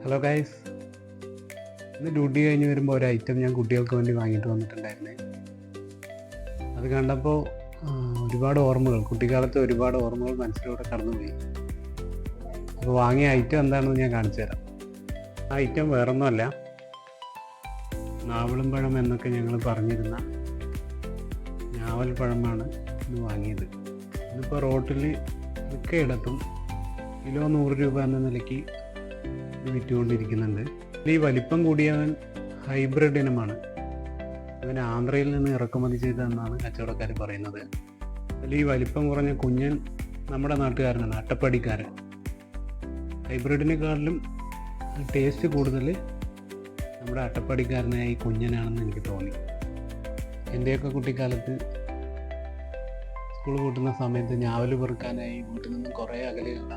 Hello guys, ഇന്ന് duty കഴിഞ്ഞ് വരുമ്പോൾ ഒരു ഐറ്റം ഞാൻ കുട്ടികൾക്ക് വേണ്ടി വാങ്ങിയിട്ട് വന്നിട്ടുണ്ടായിരുന്നേ. അത് കണ്ടപ്പോൾ ഒരുപാട് ഓർമ്മകൾ, കുട്ടിക്കാലത്ത് ഒരുപാട് ഓർമ്മകൾ മനസ്സിലൂടെ കടന്നുപോയി. അപ്പോൾ വാങ്ങിയ ഐറ്റം എന്താണെന്ന് ഞാൻ കാണിച്ചു തരാം. ആ ഐറ്റം വേറൊന്നുമല്ല, നാവലും പഴം എന്നൊക്കെ ഞങ്ങൾ പറഞ്ഞിരുന്ന ഞാവൽ പഴമാണ് ഇന്ന് വാങ്ങിയത്. ഇതിപ്പോൾ റോട്ടിൽ മിക്കയിടത്തും കിലോ 100 രൂപ എന്ന നിലയ്ക്ക് വിറ്റുകൊണ്ടിരിക്കുന്നുണ്ട്. ഈ വലിപ്പം കൂടിയവൻ ഹൈബ്രിഡ് ഇനമാണ്. അവൻ ആന്ധ്രയിൽ നിന്ന് ഇറക്കുമതി ചെയ്തതെന്നാണ് കച്ചവടക്കാർ പറയുന്നത്. അതിൽ ഈ വലിപ്പം കുറഞ്ഞ കുഞ്ഞൻ നമ്മുടെ നാട്ടുകാരനാണ്, അട്ടപ്പാടിക്കാരൻ. ഹൈബ്രിഡിനെക്കാളിലും ടേസ്റ്റ് കൂടുതൽ നമ്മുടെ അട്ടപ്പാടിക്കാരനായ ഈ കുഞ്ഞനാണെന്ന് എനിക്ക് തോന്നി. എൻ്റെയൊക്കെ കുട്ടിക്കാലത്ത് സ്കൂൾ കൂട്ടുന്ന സമയത്ത് ഞാവൽ പെറുക്കാനായി വീട്ടിൽ നിന്നും കുറേ അകലെയുള്ള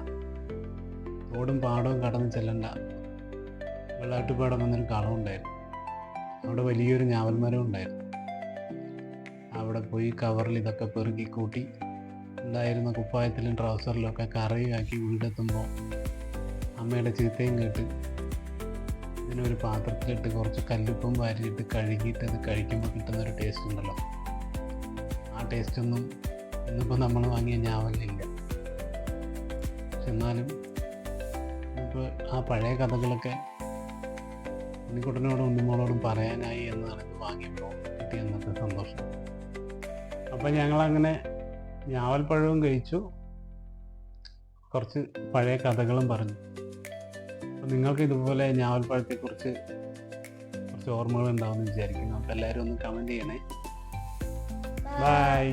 തോടും പാടവും കടന്ന് ചെല്ലേണ്ട വെള്ളാട്ടുപാടം എന്നൊരു കളമുണ്ടായിരുന്നു. അവിടെ വലിയൊരു ഞാവൽ മരം ഉണ്ടായിരുന്നു. അവിടെ പോയി കവറിൽ ഇതൊക്കെ പെറുക്കി കൂട്ടി ഉണ്ടായിരുന്ന കുപ്പായത്തിലും ട്രൗസറിലും ഒക്കെ കറിയാക്കി വീടെത്തുമ്പോൾ അമ്മയുടെ ചീത്തയും കേട്ട് ഇതിനൊരു പാത്രത്തിലിട്ട് കുറച്ച് കല്ലുപ്പും വാരിയിട്ട് കഴുകിയിട്ട് അത് കഴിക്കുമ്പോൾ കിട്ടുന്നൊരു ടേസ്റ്റ് ഉണ്ടല്ലോ, ആ ടേസ്റ്റൊന്നും ഇന്നിപ്പോൾ നമ്മൾ വാങ്ങിയ ഞാവലിനില്ല. പക്ഷെ എന്നാലും ഇപ്പോൾ ആ പഴയ കഥകളൊക്കെ ഉണ്ണിക്കുട്ടനോടും ഉണ്ണിമോളോടും പറയാനായി എന്നാണ് ഇത് വാങ്ങിയപ്പോൾ കിട്ടിയ അന്നത്തെ സന്തോഷം. അപ്പം ഞങ്ങളങ്ങനെ ഞാവൽപ്പഴവും കഴിച്ചു, കുറച്ച് പഴയ കഥകളും പറഞ്ഞു. അപ്പം നിങ്ങൾക്ക് ഇതുപോലെ ഞാവൽപ്പഴത്തെക്കുറിച്ച് കുറച്ച് ഓർമ്മകൾ ഉണ്ടാവുമെന്ന് വിചാരിക്കുന്നു. അപ്പോൾ എല്ലാവരും ഒന്ന് കമൻറ്റ് ചെയ്യണേ. ബൈ.